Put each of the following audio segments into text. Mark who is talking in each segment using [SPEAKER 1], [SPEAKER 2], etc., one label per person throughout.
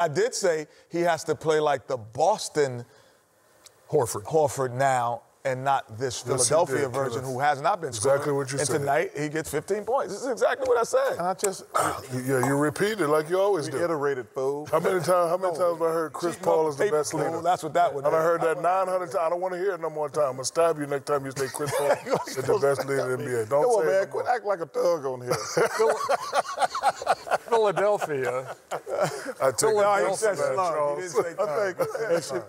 [SPEAKER 1] I did say he has to play like the Boston Horford now, and not this Philadelphia version who has not been scoring.
[SPEAKER 2] Exactly what you said.
[SPEAKER 1] And tonight, he gets 15 points. This is exactly what I said.
[SPEAKER 3] And I just...
[SPEAKER 2] Yeah, you repeat it like you always do.
[SPEAKER 3] Reiterated, fool.
[SPEAKER 2] How many times have I heard Chris Paul is the best leader?
[SPEAKER 1] That's what that would be.
[SPEAKER 2] And I heard that 900 times. I don't want to hear it no more time. I'm going to stab you next time you say Chris Paul is the best leader in the NBA. Don't say
[SPEAKER 3] man.
[SPEAKER 2] it.
[SPEAKER 3] Quit acting like a thug on here.
[SPEAKER 4] Philadelphia.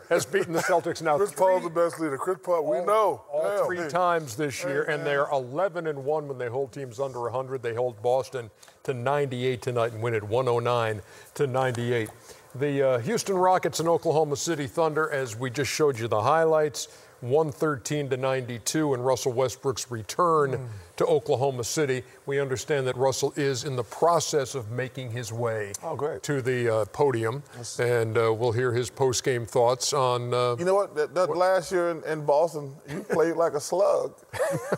[SPEAKER 4] Has beaten the Celtics now.
[SPEAKER 2] Chris Paul's the best leader. Chris Paul, we know.
[SPEAKER 4] All 3 times this year, and they're 11-1 when they hold teams under 100. They hold Boston to 98 tonight and win it 109-98. The Houston Rockets and Oklahoma City Thunder, as we just showed you the highlights, 113-92, and Russell Westbrook's return to Oklahoma City. We understand that Russell is in the process of making his way to the podium, and we'll hear his post-game thoughts on...
[SPEAKER 3] You know what? That last year in Boston, you played like a slug.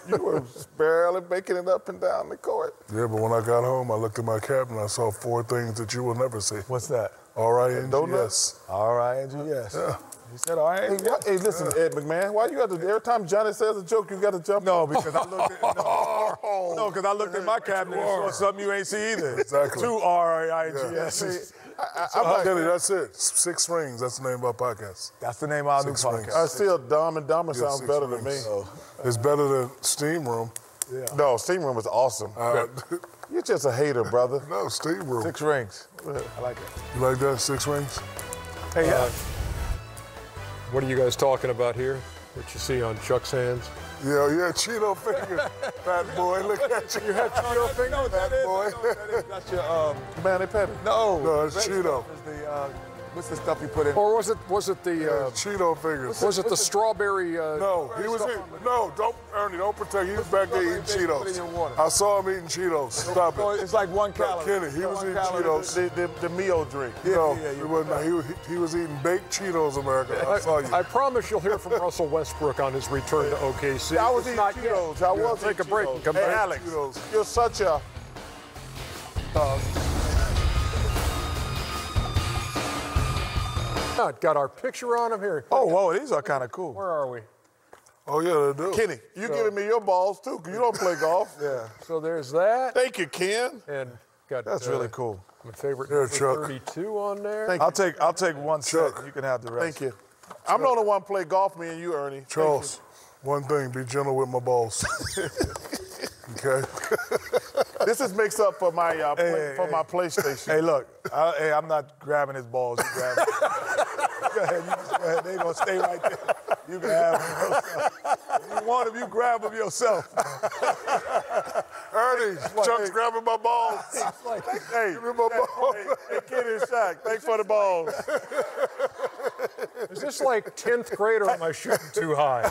[SPEAKER 3] You were barely making it up and down the court.
[SPEAKER 2] Yeah, but when I got home, I looked at my cabinet, I saw 4 things that you will never see.
[SPEAKER 1] What's that?
[SPEAKER 2] R-I-N-G-S.
[SPEAKER 1] R-I-N-G-S.
[SPEAKER 2] Yeah.
[SPEAKER 1] He said, all right.
[SPEAKER 3] Hey, listen, Ed McMahon, why you have to, every time Johnny says a joke, you got to jump?
[SPEAKER 1] No, because I looked at, because I looked at my cabinet and saw something you ain't see either.
[SPEAKER 2] Exactly.
[SPEAKER 1] 2 R-I-N-G-S.
[SPEAKER 2] Kenny, that's it. 6 Rings, that's the name of our podcast.
[SPEAKER 1] That's the name of our new podcast.
[SPEAKER 3] I still Dumb and Dumber sounds better than me.
[SPEAKER 2] It's better than Steam Room.
[SPEAKER 3] Yeah. No, Steam Room was awesome. You're just a hater, brother.
[SPEAKER 2] No, Steam Room.
[SPEAKER 1] 6 Rings. I like it.
[SPEAKER 2] You like that, 6 Rings?
[SPEAKER 1] Hey,
[SPEAKER 4] what are you guys talking about here? What you see on Chuck's hands?
[SPEAKER 2] Yeah, Cheeto fingers. Fat boy, look at you.
[SPEAKER 4] You had Cheeto fingers?
[SPEAKER 2] Fat boy.
[SPEAKER 1] That's your,
[SPEAKER 3] Manny Petty.
[SPEAKER 2] No, it's Cheeto.
[SPEAKER 1] What's the stuff you put in?
[SPEAKER 4] Or was it the
[SPEAKER 2] Cheeto fingers?
[SPEAKER 4] Was it the strawberry?
[SPEAKER 2] No, he was eating. No, Ernie, don't protect. He was back there eating Cheetos.
[SPEAKER 1] Put in your water.
[SPEAKER 2] I saw him eating Cheetos. Stop it.
[SPEAKER 1] It's like 1 calorie.
[SPEAKER 2] Kenny, he was eating Cheetos.
[SPEAKER 3] The Mio drink.
[SPEAKER 2] No, he was eating baked Cheetos, America. I saw you.
[SPEAKER 4] I promise you'll hear from Russell Westbrook on his return to OKC.
[SPEAKER 3] I was eating Cheetos. I was
[SPEAKER 4] Take a break and come back.
[SPEAKER 3] Hey, Alex, you're such a...
[SPEAKER 4] Got our picture on him here.
[SPEAKER 1] Oh, whoa, these are kind of cool.
[SPEAKER 4] Where are we?
[SPEAKER 2] Oh, yeah, they do.
[SPEAKER 3] Kenny, you giving me your balls, too, because you don't play golf.
[SPEAKER 1] Yeah.
[SPEAKER 4] So there's that.
[SPEAKER 3] Thank you, Ken.
[SPEAKER 4] And got
[SPEAKER 1] That's really cool.
[SPEAKER 4] my favorite
[SPEAKER 2] Here, Chuck.
[SPEAKER 4] 32 on there.
[SPEAKER 1] I'll take 1 set. You can have the rest.
[SPEAKER 3] Thank you. I'm the only one play golf, me and you, Ernie.
[SPEAKER 2] Charles, one thing, be gentle with my balls. Okay?
[SPEAKER 3] This is mixed up for my my PlayStation.
[SPEAKER 1] Hey, look. I'm not grabbing his balls. You grab it. Go ahead. You just go ahead. They're going to stay right there. You can have them yourself. If you want them, you grab them yourself.
[SPEAKER 2] Ernie, Chuck's grabbing my balls.
[SPEAKER 3] Hey,
[SPEAKER 2] Give me my balls.
[SPEAKER 3] Hey, Kenny and Shaq, thanks for the balls.
[SPEAKER 4] Is this like 10th grade or am I shooting too high?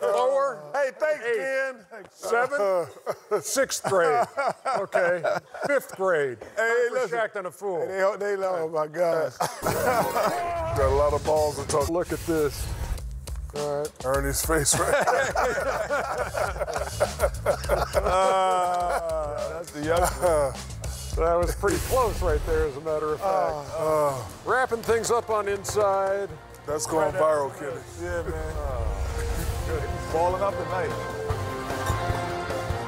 [SPEAKER 4] Lower?
[SPEAKER 3] Hey, thanks, Ken.
[SPEAKER 4] 7? 6th grade. Okay. 5th grade.
[SPEAKER 1] Hey,
[SPEAKER 4] listen. Shaq than a fool.
[SPEAKER 1] They oh, my gosh.
[SPEAKER 2] Got a lot of balls to talk.
[SPEAKER 4] Look at this. All right.
[SPEAKER 2] Ernie's face right there.
[SPEAKER 1] That's the young
[SPEAKER 4] That was pretty close right there, as a matter of fact. Wrapping things up on inside.
[SPEAKER 2] That's going viral, Kenny.
[SPEAKER 1] Yeah, man. Balling up tonight.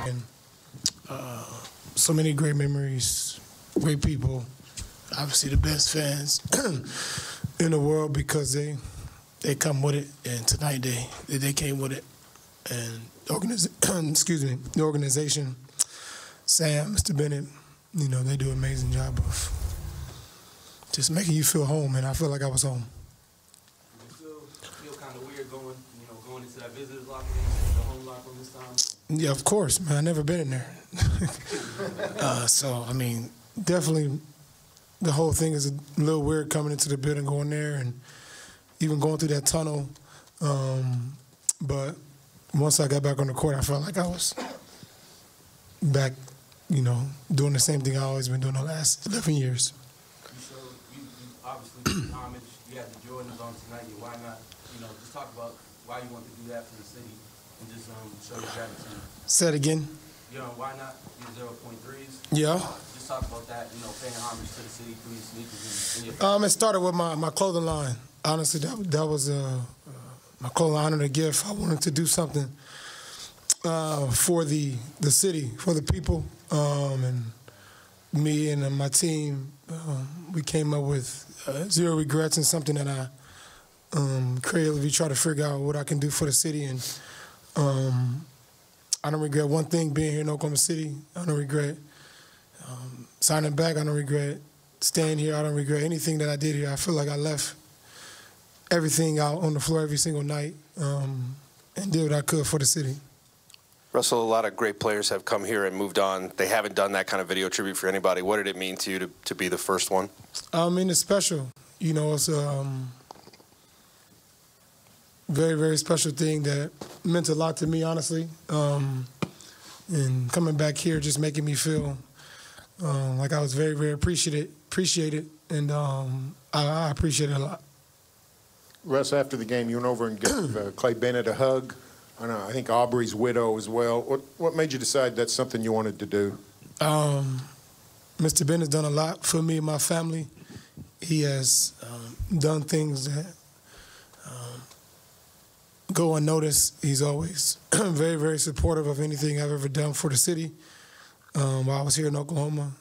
[SPEAKER 5] And so many great memories, great people. Obviously the best fans in the world because they come with it, and tonight they came with it. And the organization, Sam, Mr. Bennett, you know, they do an amazing job of just making you feel home, and I feel like I was home.
[SPEAKER 6] You still feel kind of weird going into that visitor's locker room, the home locker room this time?
[SPEAKER 5] Yeah, of course, man. I've never been in there. So, I mean, definitely the whole thing is a little weird coming into the building, going there, and even going through that tunnel. But once I got back on the court, I felt like I was back, you know, doing the same thing I've always been doing the last 11 years.
[SPEAKER 6] So you obviously homage. You had the Jordans on tonight. Why not, just talk about why you want to do that for the city and just show your gratitude.
[SPEAKER 5] Say it again.
[SPEAKER 6] why not your 0.3s?
[SPEAKER 5] Yeah.
[SPEAKER 6] Just talk about that, paying homage to the city through your sneakers and your
[SPEAKER 5] It started with my clothing line. Honestly, that was my clothing line and a gift. I wanted to do something for the city, for the people, and me and my team. We came up with zero regrets and something that I creatively try to figure out what I can do for the city. And I don't regret one thing, being here in Oklahoma City. I don't regret signing back. I don't regret staying here. I don't regret anything that I did here. I feel like I left everything out on the floor every single night and did what I could for the city.
[SPEAKER 7] Russell, a lot of great players have come here and moved on. They haven't done that kind of video tribute for anybody. What did it mean to you to be the first one? It's
[SPEAKER 5] special. It's a very, very special thing that meant a lot to me, honestly. And coming back here just making me feel like I was very, very appreciated, and I appreciate it a lot.
[SPEAKER 8] Russ, after the game, you went over and gave Clay Bennett a hug. I think Aubrey's widow as well. What made you decide that's something you wanted to do?
[SPEAKER 5] Mr. Bennett's done a lot for me and my family. He has done things that go unnoticed. He's always very, very supportive of anything I've ever done for the city. While I was here in Oklahoma,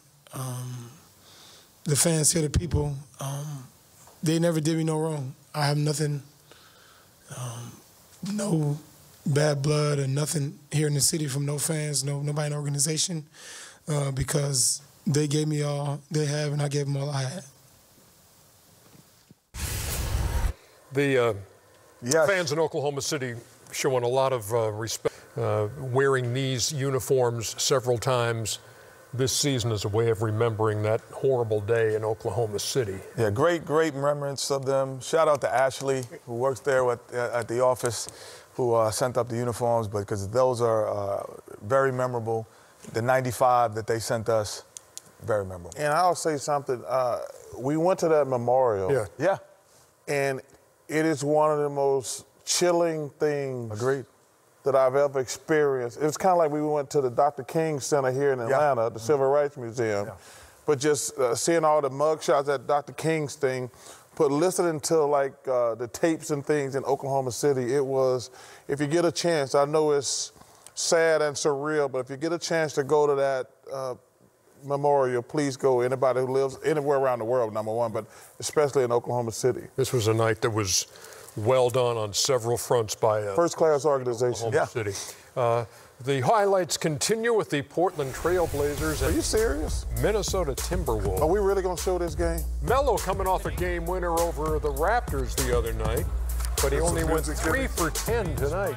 [SPEAKER 5] the fans here, the people, they never did me no wrong. I have nothing, no bad blood or nothing here in the city from no fans, nobody in the organization, because they gave me all they have and I gave them all I had.
[SPEAKER 4] The fans in Oklahoma City showing a lot of respect, wearing these uniforms several times this season as a way of remembering that horrible day in Oklahoma City.
[SPEAKER 1] Yeah, great remembrance of them. Shout out to Ashley, who works there at the office, who sent up the uniforms, because those are very memorable. The 95 that they sent us, very memorable.
[SPEAKER 3] And I'll say something. We went to that memorial.
[SPEAKER 1] Yeah.
[SPEAKER 3] And it is one of the most chilling things
[SPEAKER 1] Agreed.
[SPEAKER 3] that I've ever experienced. It was kind of like we went to the Dr. King Center here in Atlanta, the Civil Rights Museum. But just seeing all the mugshots at Dr. King's thing, listening to like the tapes and things in Oklahoma City, it was, if you get a chance, I know it's sad and surreal, but if you get a chance to go to that memorial, please go. Anybody who lives anywhere around the world, number one, but especially in Oklahoma City.
[SPEAKER 4] This was a night that was well done on several fronts by
[SPEAKER 3] first-class organization.
[SPEAKER 4] Oklahoma City. The highlights continue with the Portland Trail Blazers.
[SPEAKER 3] Are you serious?
[SPEAKER 4] Minnesota Timberwolves.
[SPEAKER 3] Are we really going to show this game?
[SPEAKER 4] Melo coming off a game winner over the Raptors the other night, but he only went 3 for 10 tonight.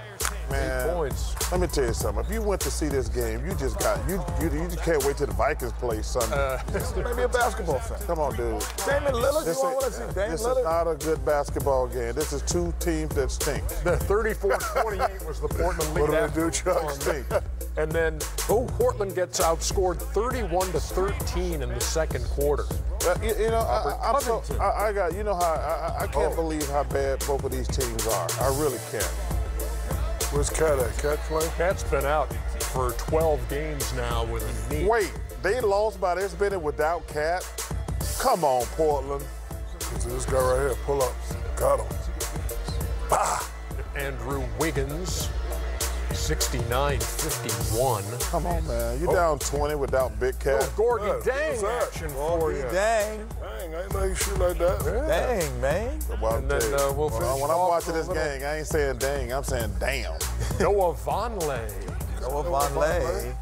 [SPEAKER 3] Man,
[SPEAKER 4] 8 points.
[SPEAKER 3] Let me tell you something. If you went to see this game, you just can't wait till the Vikings play Sunday.
[SPEAKER 1] Maybe a basketball fan.
[SPEAKER 3] Come on, dude.
[SPEAKER 1] Damian Lillard, you want to see Damian
[SPEAKER 3] This
[SPEAKER 1] Lillard?
[SPEAKER 3] is not a good basketball game. This is two teams that stink.
[SPEAKER 4] The 34-28 was the Portland lead.
[SPEAKER 2] What do
[SPEAKER 4] after
[SPEAKER 2] they do, Chuck?
[SPEAKER 3] Stink.
[SPEAKER 4] And then Portland gets outscored 31-13 in the second quarter.
[SPEAKER 3] You know, I can't believe how bad both of these teams are. I really can't.
[SPEAKER 2] Where's Cat at? Cat play?
[SPEAKER 4] Cat's been out for 12 games now with a knee.
[SPEAKER 3] Wait, they lost by this many without Cat? Come on, Portland.
[SPEAKER 2] This guy right here, pull-ups. Got him.
[SPEAKER 3] Bah!
[SPEAKER 4] Andrew Wiggins, 69-51.
[SPEAKER 3] Come on, man. You're down 20 without Big Cat.
[SPEAKER 4] Gorgie Dang action for you.
[SPEAKER 1] Dang.
[SPEAKER 2] Dang, I ain't know you shoot like that.
[SPEAKER 1] Dang, man.
[SPEAKER 4] And then we'll finish
[SPEAKER 3] when I'm
[SPEAKER 4] off
[SPEAKER 3] watching
[SPEAKER 4] with
[SPEAKER 3] this game, I ain't saying dang, I'm saying damn.
[SPEAKER 4] Noah Vonleh.
[SPEAKER 1] Noah Vonleh.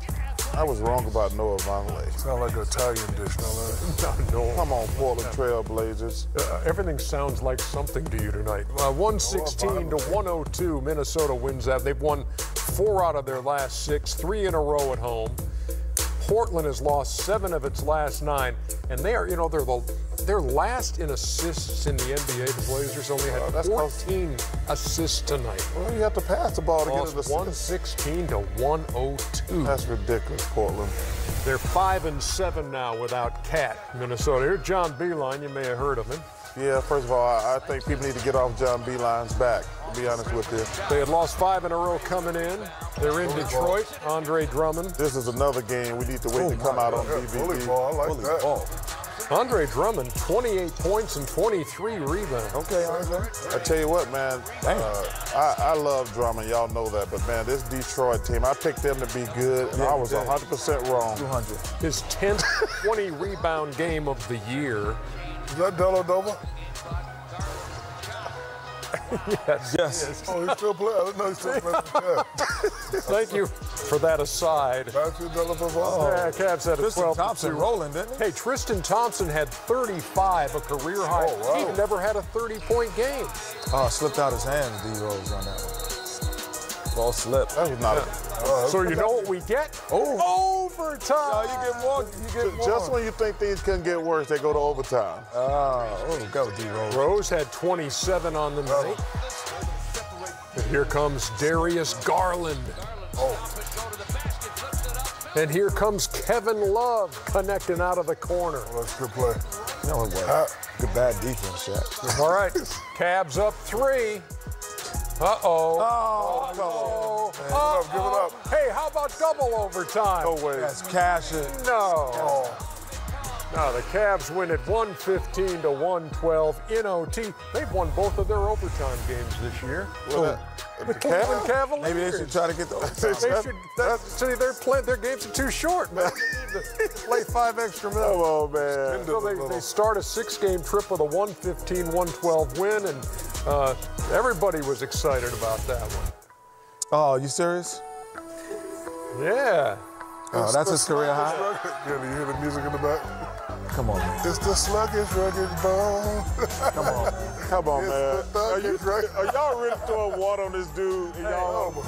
[SPEAKER 3] I was wrong about Noah Vonleh.
[SPEAKER 2] Sound like an Italian dish, don't it?
[SPEAKER 4] No.
[SPEAKER 3] Come on, Portland Trail Blazers.
[SPEAKER 4] Everything sounds like something to you tonight. 116-102, Minnesota wins that. They've won 4 out of their last 6, 3 in a row at home. Portland has lost 7 of its last 9, and they are, they're last in assists in the NBA. The Blazers only had 14 assists tonight.
[SPEAKER 3] Well, you have to pass the ball to get an
[SPEAKER 4] Lost
[SPEAKER 3] assist.
[SPEAKER 4] 116-102.
[SPEAKER 3] That's ridiculous, Portland.
[SPEAKER 4] They're 5-7 now without Cat, Minnesota. Here's John Beilein. You may have heard of him.
[SPEAKER 3] Yeah, first of all, I think people need to get off John Beilein's back, to be honest with you.
[SPEAKER 4] They had lost 5 in a row coming in. They're in Detroit. Andre Drummond.
[SPEAKER 3] This is another game we need to wait to come out on DVD.
[SPEAKER 2] Volleyball, I like that.
[SPEAKER 4] Andre Drummond, 28 points and 23 rebounds.
[SPEAKER 1] Okay, Andre.
[SPEAKER 3] I tell you what, man, I love Drummond. Y'all know that. But, man, this Detroit team, I picked them to be good, and I was 100% wrong.
[SPEAKER 1] 200.
[SPEAKER 4] His 10th 20-rebound game of the year.
[SPEAKER 2] Is that Dellavedova?
[SPEAKER 4] Yes.
[SPEAKER 2] Oh, he's still playing. I didn't know he's still playing. Yeah.
[SPEAKER 4] Thank you for that aside.
[SPEAKER 2] Matthew Dellavedova.
[SPEAKER 4] Yeah, Cavs had a 12.
[SPEAKER 1] Tristan Thompson rolling, didn't he?
[SPEAKER 4] Hey, Tristan Thompson had 35, a career high.
[SPEAKER 2] Oh, wow.
[SPEAKER 4] He never had a 30-point game.
[SPEAKER 1] Oh, slipped out his hands, D-Rose, on that one. Ball slipped.
[SPEAKER 3] That was not
[SPEAKER 4] So you know what we get? Overtime.
[SPEAKER 1] You get more.
[SPEAKER 3] Just when you think things couldn't get worse, they go to overtime.
[SPEAKER 1] Go D-Rose.
[SPEAKER 4] Rose had 27 on the night. And here comes Darius Garland. And here comes Kevin Love connecting out of the corner.
[SPEAKER 2] Well, that's a good play.
[SPEAKER 1] No, it wasn't. Good bad defense, Shaq.
[SPEAKER 4] All right, Cavs up 3. Uh-oh.
[SPEAKER 2] Give it up.
[SPEAKER 4] Hey, how about double overtime?
[SPEAKER 3] No way.
[SPEAKER 1] That's cashing.
[SPEAKER 4] No. No, the Cavs win at 115 to 112 in OT. They've won both of their overtime games this year. The Cavaliers.
[SPEAKER 1] Maybe they should try to get the overtime.
[SPEAKER 4] See, their games are too short, man. They need to play 5 extra minutes.
[SPEAKER 3] Come on, man.
[SPEAKER 4] So they start a 6-game trip with a 115-112 win, and everybody was excited about that one.
[SPEAKER 1] Oh, you serious?
[SPEAKER 4] Yeah.
[SPEAKER 1] Oh, that's his career high?
[SPEAKER 2] Yeah, you hear the music in the back?
[SPEAKER 1] Come on, man.
[SPEAKER 2] It's the sluggish, rugged bone.
[SPEAKER 1] Come on, man.
[SPEAKER 3] Come on, man.
[SPEAKER 2] It's the thuggish,
[SPEAKER 3] Are y'all really throwing water on this dude?
[SPEAKER 2] No, but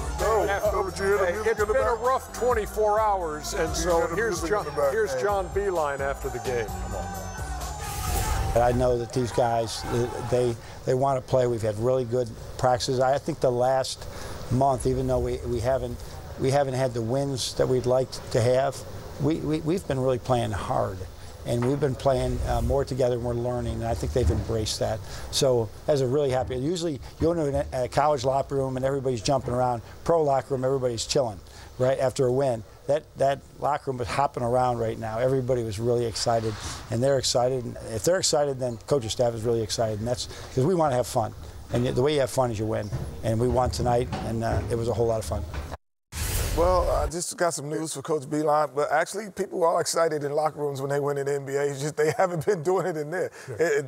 [SPEAKER 2] you hear the music
[SPEAKER 4] It's
[SPEAKER 2] in the
[SPEAKER 4] been a
[SPEAKER 2] back?
[SPEAKER 4] rough 24 hours, and so
[SPEAKER 2] hear the
[SPEAKER 4] here's
[SPEAKER 2] music in the back.
[SPEAKER 4] John Beeline after the game. Come on, man.
[SPEAKER 9] And I know that these guys, they want to play. We've had really good practices. I think the last month, even though we haven't had the wins that we'd like to have, we've been really playing hard. And we've been playing more together, and we're learning, and I think they've embraced that. So that's a really happy. Usually you go into a college locker room and everybody's jumping around. Pro locker room, everybody's chilling, right, after a win. That locker room was hopping around right now. Everybody was really excited, and they're excited. And if they're excited, then coaching staff is really excited, and that's because we want to have fun. And the way you have fun is you win. And we won tonight, and it was a whole lot of fun.
[SPEAKER 1] Well, I just got some news for Coach Beeline, but actually people are excited in locker rooms when they win in the NBA. It's just they haven't been doing it in there.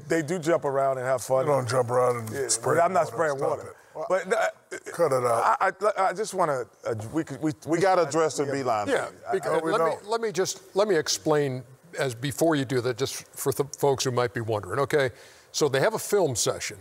[SPEAKER 1] They do jump around and have fun.
[SPEAKER 2] You don't jump around and spray
[SPEAKER 1] I'm not
[SPEAKER 2] water.
[SPEAKER 1] spraying
[SPEAKER 2] Stop
[SPEAKER 1] water.
[SPEAKER 2] it.
[SPEAKER 1] But
[SPEAKER 2] Cut it out.
[SPEAKER 1] I just want to.
[SPEAKER 3] We got to address the Beeline.
[SPEAKER 4] Yeah, because let me explain as before you do that, just for the folks who might be wondering. Okay, so they have a film session,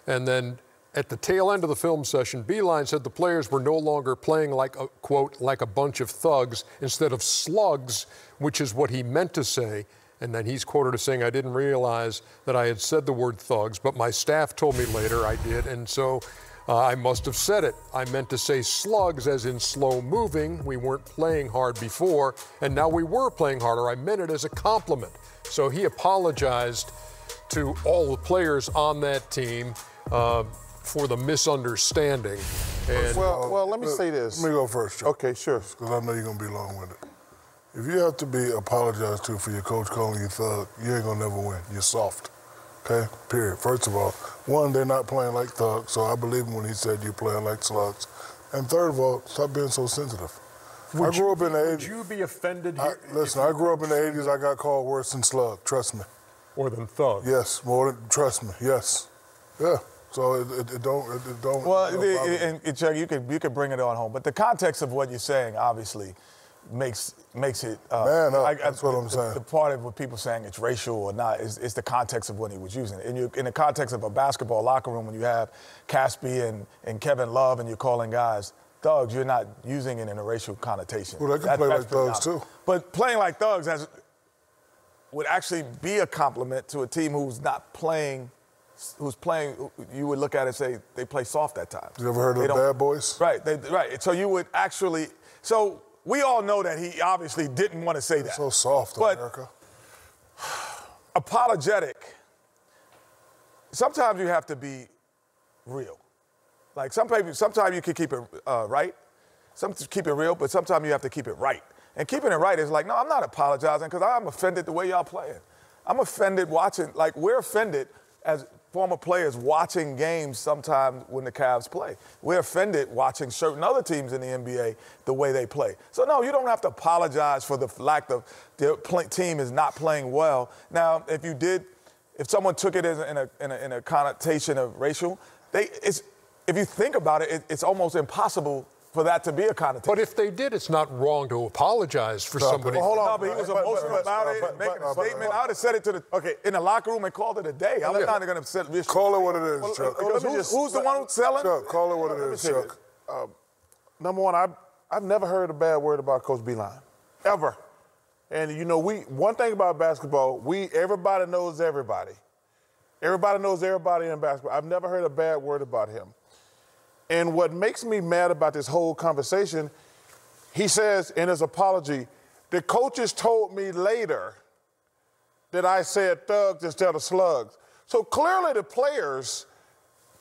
[SPEAKER 4] and then at the tail end of the film session, Beeline said the players were no longer playing like a, quote, like a bunch of thugs instead of slugs, which is what he meant to say. And then he's quoted as saying, I didn't realize that I had said the word thugs, but my staff told me later I did, and so I must have said it. I meant to say slugs as in slow moving. We weren't playing hard before, and now we were playing harder. I meant it as a compliment. So he apologized to all the players on that team for the misunderstanding. And
[SPEAKER 3] well, let me say this.
[SPEAKER 2] Let me go first, Joe.
[SPEAKER 3] Okay, sure.
[SPEAKER 2] Because I know you're going to be long-winded. If you have to be apologized to for your coach calling you thug, you ain't going to never win. You're soft. Okay? Period. First of all, one, they're not playing like thugs, so I believe him when he said you're playing like slugs. And third of all, stop being so sensitive. I grew up in the 80s.
[SPEAKER 4] Would you be offended here?
[SPEAKER 2] Listen, I grew up in the 80s. I got called worse than slug. Trust me.
[SPEAKER 4] More than thug?
[SPEAKER 2] Yes, more than, trust me. Yes. Yeah. So it don't.
[SPEAKER 1] Well, and Chuck, you could bring it on home, but the context of what you're saying obviously makes it.
[SPEAKER 2] Man up, that's what I'm saying.
[SPEAKER 1] The part of what people saying it's racial or not is the context of what he was using. In the context of a basketball locker room, when you have Caspi and Kevin Love and you're calling guys thugs, you're not using it in a racial connotation.
[SPEAKER 2] Well, they can play like thugs too.
[SPEAKER 1] But playing like thugs would actually be a compliment to a team who's not playing. Who's playing? You would look at it and say they play soft at times.
[SPEAKER 2] You ever heard of the Bad Boys?
[SPEAKER 1] Right, right. So you would actually. So we all know that he obviously didn't want to say that.
[SPEAKER 2] So soft,
[SPEAKER 1] but
[SPEAKER 2] America.
[SPEAKER 1] Apologetic. Sometimes you have to be real. Like sometimes you can keep it right, keep it real, but sometimes you have to keep it right. And keeping it right is like, no, I'm not apologizing because I'm offended the way y'all playing. I'm offended watching, like we're offended as former players watching games sometimes when the Cavs play. We're offended watching certain other teams in the NBA the way they play. So, no, you don't have to apologize for the fact of the team is not playing well. Now, if someone took it as in a connotation of racial, if you think about it, it's almost impossible for that to be a connotation.
[SPEAKER 4] But if they did, it's not wrong to apologize for somebody.
[SPEAKER 1] Hold on, but he was emotional about it, making a statement. I would have said it in the locker room and called it a day. I'm not going to say this.
[SPEAKER 2] Call it what it is, Chuck.
[SPEAKER 1] Who's the one who's selling?
[SPEAKER 2] Chuck, call it what it is, Chuck.
[SPEAKER 3] Number one, I've never heard a bad word about Coach Beilein, ever. And you know, one thing about basketball, everybody knows everybody. Everybody knows everybody in basketball. I've never heard a bad word about him. And what makes me mad about this whole conversation, he says in his apology, the coaches told me later that I said thugs instead of slugs. So clearly the players,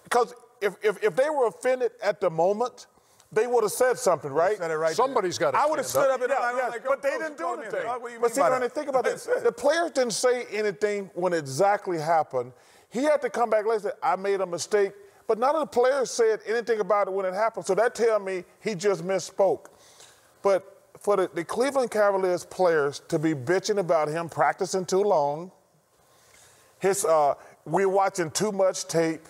[SPEAKER 3] because if they were offended at the moment, they would have said something, right?
[SPEAKER 1] Said it right.
[SPEAKER 4] Somebody's got to.
[SPEAKER 3] I would have stood up and but they didn't do anything. But see, when they think about it, the players didn't say anything when it exactly happened. He had to come back later and say, I made a mistake. But none of the players said anything about it when it happened. So that tells me he just misspoke. But for the Cleveland Cavaliers players to be bitching about him practicing too long, we're watching too much tape,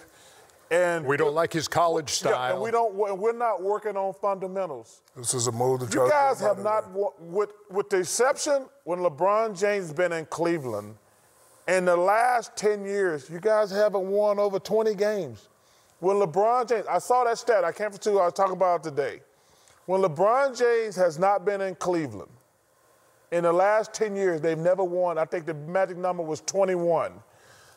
[SPEAKER 3] and
[SPEAKER 4] we don't like his college style.
[SPEAKER 3] Yeah, and we're not working on fundamentals.
[SPEAKER 2] This is a move to
[SPEAKER 3] You guys have not, with the exception when LeBron James has been in Cleveland, in the last 10 years, you guys haven't won over 20 games. When LeBron James, I saw that stat, I can't forget who I was talking about today. When LeBron James has not been in Cleveland, in the last 10 years, they've never won. I think the magic number was 21.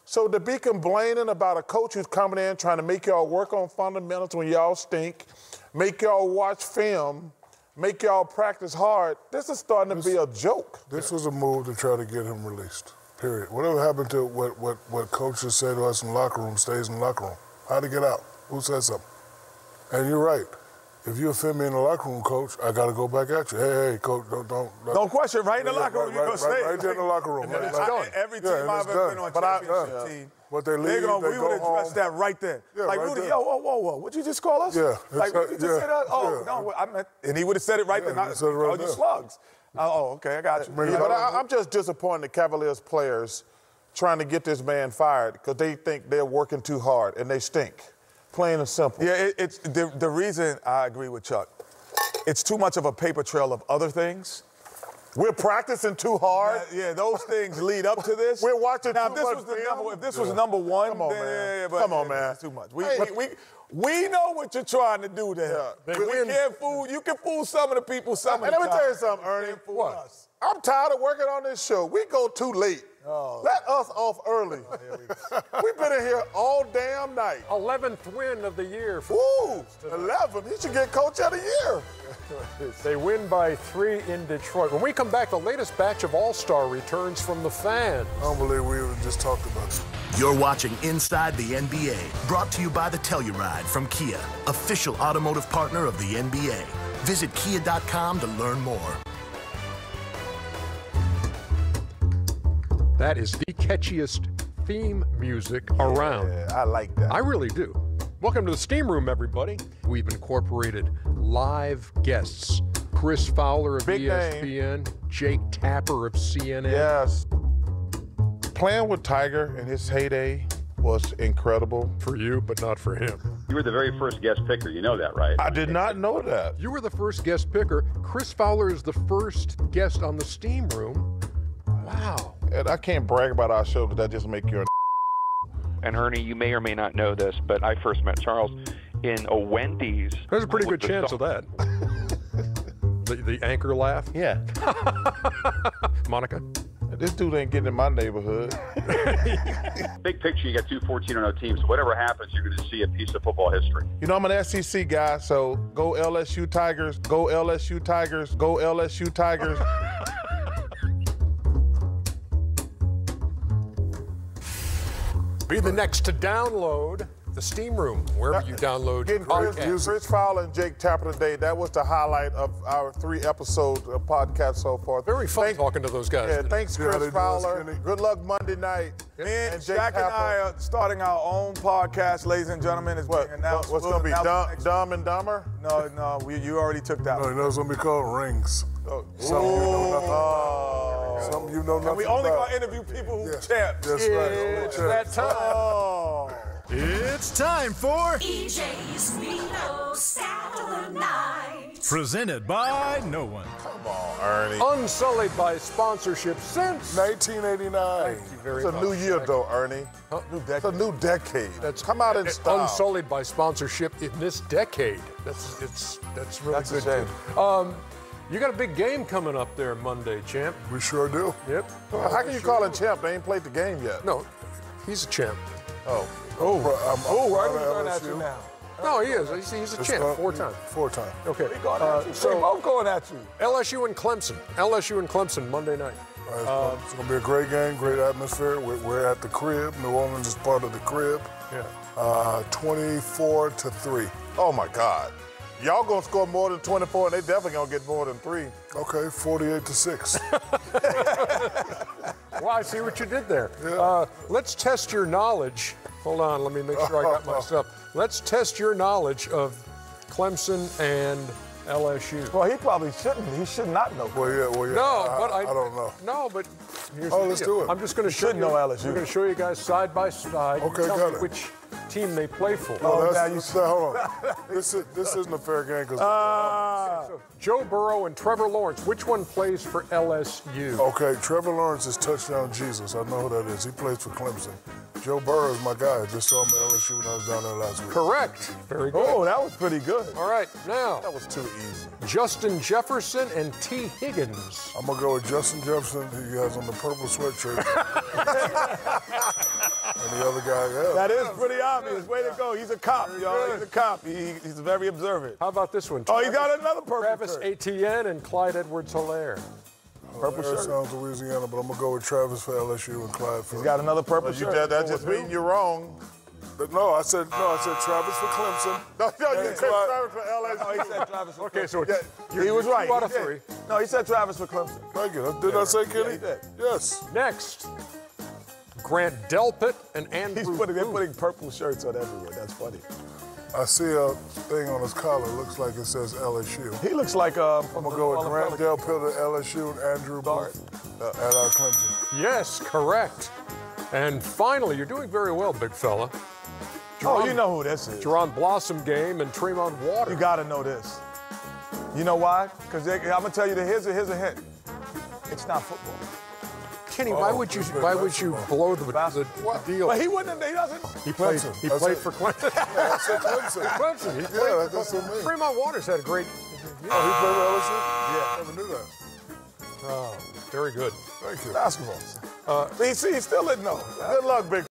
[SPEAKER 3] So to be complaining about a coach who's coming in trying to make y'all work on fundamentals when y'all stink, make y'all watch film, make y'all practice hard, this is starting to be a joke.
[SPEAKER 2] This was a move to try to get him released, period. Whatever happened to what coaches say to us in the locker room stays in the locker room. How'd it get out? Who said something? And you're right. If you offend me in the locker room, coach, I got to go back at you. Hey, coach, don't
[SPEAKER 1] question. Right in the locker room, you're going to stay.
[SPEAKER 2] Right there in the locker room.
[SPEAKER 1] Every team I've ever been on, championship team,
[SPEAKER 2] but they leave,
[SPEAKER 1] we would address that right there.
[SPEAKER 2] Yeah,
[SPEAKER 1] like,
[SPEAKER 2] right
[SPEAKER 1] Rudy,
[SPEAKER 2] there.
[SPEAKER 1] whoa, what'd you just call us?
[SPEAKER 2] Yeah.
[SPEAKER 1] Like, what you just say that? Oh, no, I meant, and he would have said it right there.
[SPEAKER 2] He said it right there.
[SPEAKER 1] Slugs. Oh, okay, I got you.
[SPEAKER 3] But I'm just disappointed the Cavaliers players trying to get this man fired because they think they're working too hard and they stink. Plain and simple.
[SPEAKER 1] Yeah, it's the reason I agree with Chuck. It's too much of a paper trail of other things.
[SPEAKER 3] We're practicing too hard.
[SPEAKER 1] Yeah, those things lead up to this.
[SPEAKER 3] We're watching
[SPEAKER 1] now,
[SPEAKER 3] too much film.
[SPEAKER 1] If this was number one,
[SPEAKER 3] come on,
[SPEAKER 1] man.
[SPEAKER 3] Come on, man.
[SPEAKER 1] It's too much. We know what you're trying to do there.
[SPEAKER 3] Yeah.
[SPEAKER 1] We can't fool. You can fool some of the people. Some of the
[SPEAKER 3] Let me
[SPEAKER 1] time.
[SPEAKER 3] tell you something, Ernie.
[SPEAKER 1] What?
[SPEAKER 3] I'm tired of working on this show. We go too late.
[SPEAKER 1] Oh.
[SPEAKER 3] Let us off early. We've been in here all damn night.
[SPEAKER 4] 11th win of the year.
[SPEAKER 3] Woo! 11. He should get coach of the year.
[SPEAKER 4] They win by 3 in Detroit. When we come back, the latest batch of All-Star returns from the fans.
[SPEAKER 2] I don't believe we even just talked about it.
[SPEAKER 10] You're watching Inside the NBA, brought to you by the Telluride from Kia, official automotive partner of the NBA. Visit kia.com to learn more.
[SPEAKER 4] That is the catchiest theme music around.
[SPEAKER 3] Yeah, I like that.
[SPEAKER 4] I really do. Welcome to the Steam Room, everybody. We've incorporated live guests. Chris Fowler of
[SPEAKER 3] Big
[SPEAKER 4] ESPN, name. Jake Tapper of CNN.
[SPEAKER 3] Yes. Playing with Tiger in his heyday was incredible.
[SPEAKER 4] For you, but not for him.
[SPEAKER 11] You were the very first guest picker. You know that, right?
[SPEAKER 3] I did not know that.
[SPEAKER 4] You were the first guest picker. Chris Fowler is the first guest on the Steam Room. Wow.
[SPEAKER 3] And I can't brag about our show because that just make you a
[SPEAKER 12] And Ernie, you may or may not know this, but I first met Charles in a Wendy's.
[SPEAKER 4] There's a pretty good chance of that. the anchor laugh?
[SPEAKER 3] Yeah.
[SPEAKER 4] Monica?
[SPEAKER 3] This dude ain't getting in my neighborhood.
[SPEAKER 11] Big picture, you got two 14-0 teams. So whatever happens, you're going to see a piece of football history.
[SPEAKER 3] You know, I'm an SEC guy, so go LSU Tigers, go LSU Tigers, go LSU Tigers.
[SPEAKER 4] Be the next to download the Steam Room, wherever you download podcasts.
[SPEAKER 3] Chris Fowler and Jake Tapper today, that was the highlight of our 3-episode podcast so far.
[SPEAKER 4] Very fun talking to those guys.
[SPEAKER 3] Yeah, thanks, Chris Fowler. Good luck Monday night.
[SPEAKER 1] Me and Shaq and I are starting our own podcast, ladies and gentlemen. It's being announced.
[SPEAKER 3] What's going to be Dumb and Dumber?
[SPEAKER 1] No, you already took that one.
[SPEAKER 2] No, it's going to be called Rings. Something you know nothing about.
[SPEAKER 1] And we only going to interview people who champ.
[SPEAKER 2] That's right.
[SPEAKER 4] It's that time.
[SPEAKER 13] It's time for
[SPEAKER 14] EJ's We Know Saturday Night.
[SPEAKER 13] Presented by no one.
[SPEAKER 3] Come on, Ernie.
[SPEAKER 4] Unsullied by sponsorship since
[SPEAKER 2] 1989.
[SPEAKER 4] Thank you very
[SPEAKER 3] It's a
[SPEAKER 4] much,
[SPEAKER 3] new year,
[SPEAKER 4] Shaq.
[SPEAKER 3] though, Ernie. It's a new decade. Come out in style.
[SPEAKER 4] Unsullied by sponsorship in this decade. That's really
[SPEAKER 1] That's
[SPEAKER 4] good.
[SPEAKER 1] a shame.
[SPEAKER 4] You got a big game coming up there Monday, champ.
[SPEAKER 2] We sure do.
[SPEAKER 4] Yep.
[SPEAKER 3] How can you call him champ? They ain't played the game yet.
[SPEAKER 4] No, he's a champ.
[SPEAKER 1] Why are we going at you now?
[SPEAKER 4] No, he is. He's a champ. 4 times.
[SPEAKER 2] 4 times.
[SPEAKER 4] Okay.
[SPEAKER 1] We both going at you.
[SPEAKER 4] LSU and Clemson. LSU and Clemson Monday night.
[SPEAKER 2] It's going to be a great game, great atmosphere. We're at the crib. New Orleans is part of the crib.
[SPEAKER 4] Yeah.
[SPEAKER 2] 24-3.
[SPEAKER 3] Oh, my God. Y'all going to score more than 24, and they definitely going to get more than 3.
[SPEAKER 2] Okay, 48-6.
[SPEAKER 4] Well, I see what you did there.
[SPEAKER 2] Yeah.
[SPEAKER 4] Let's test your knowledge. Hold on, let me make sure I got my stuff. Let's test your knowledge of Clemson and LSU.
[SPEAKER 1] Well, he probably shouldn't. He should not know.
[SPEAKER 2] Well, yeah.
[SPEAKER 4] No, but
[SPEAKER 2] I don't know.
[SPEAKER 4] No, but here's
[SPEAKER 2] Oh,
[SPEAKER 4] the
[SPEAKER 2] let's
[SPEAKER 4] deal.
[SPEAKER 2] do it.
[SPEAKER 4] I'm just going to show
[SPEAKER 1] should know LSU.
[SPEAKER 4] I'm going to show you guys side by side.
[SPEAKER 2] Okay,
[SPEAKER 4] Tell
[SPEAKER 2] got
[SPEAKER 4] me
[SPEAKER 2] it.
[SPEAKER 4] which team they play for.
[SPEAKER 2] Hold on. This isn't a fair game because.
[SPEAKER 4] Joe Burrow and Trevor Lawrence. Which one plays for LSU?
[SPEAKER 2] Okay, Trevor Lawrence is touchdown Jesus. I know who that is. He plays for Clemson. Joe Burrow is my guy. I just saw him at LSU when I was down there last week.
[SPEAKER 4] Correct. Very good.
[SPEAKER 1] Oh, that was pretty good.
[SPEAKER 4] All right, now.
[SPEAKER 3] That was too easy.
[SPEAKER 4] Justin Jefferson and T. Higgins.
[SPEAKER 2] I'm going to go with Justin Jefferson. He has on the purple sweatshirt. And the other guy, yeah.
[SPEAKER 1] That is pretty obvious. Way to go. He's a cop, y'all. He's a cop. He's very observant.
[SPEAKER 4] How about this one?
[SPEAKER 1] Oh, he got another purple
[SPEAKER 4] Travis
[SPEAKER 1] shirt.
[SPEAKER 4] Etienne and Clyde Edwards-Helaire.
[SPEAKER 1] Purple shirt.
[SPEAKER 2] Sounds Louisiana, but I'm going to go with Travis for LSU and Clyde for.
[SPEAKER 1] He's got another purple shirt.
[SPEAKER 3] That just means you're wrong.
[SPEAKER 2] No, I said Travis for Clemson.
[SPEAKER 3] No, you said Travis for LSU.
[SPEAKER 1] No, he said Travis for
[SPEAKER 4] Okay, so
[SPEAKER 1] he was right.
[SPEAKER 4] 2 out of
[SPEAKER 1] He did.
[SPEAKER 4] 3.
[SPEAKER 1] No, he said Travis for Clemson.
[SPEAKER 2] Thank you. Did I say Kenny?
[SPEAKER 1] Yeah, he did.
[SPEAKER 2] Yes.
[SPEAKER 4] Next, Grant Delpit and Andrew
[SPEAKER 1] They're
[SPEAKER 4] Booth.
[SPEAKER 1] putting purple shirts on everywhere. That's funny.
[SPEAKER 2] I see a thing on his collar. Looks like it says LSU.
[SPEAKER 1] He looks like
[SPEAKER 2] I'm going to go with Grant Delpit at LSU and Andrew Booth at Clemson.
[SPEAKER 4] Yes, correct. And finally, you're doing very well, big fella.
[SPEAKER 1] Oh, you know who this is.
[SPEAKER 4] Jerron Blossom game and Tremont Waters.
[SPEAKER 1] You got to know this. You know why? Because I'm going to tell you that here's a hint. It's not football.
[SPEAKER 4] Kenny, why would you blow the deal?
[SPEAKER 1] But he wouldn't. He doesn't.
[SPEAKER 4] He played for Clemson.
[SPEAKER 2] I said Clemson.
[SPEAKER 4] Clemson. He played
[SPEAKER 2] Yeah, that's what I mean.
[SPEAKER 4] Tremont Waters had a great.
[SPEAKER 2] Oh, he played for LSU?
[SPEAKER 1] Yeah.
[SPEAKER 2] I never knew that.
[SPEAKER 4] Oh, very good.
[SPEAKER 2] Thank you.
[SPEAKER 1] Basketball. He still didn't know.
[SPEAKER 3] Good luck, big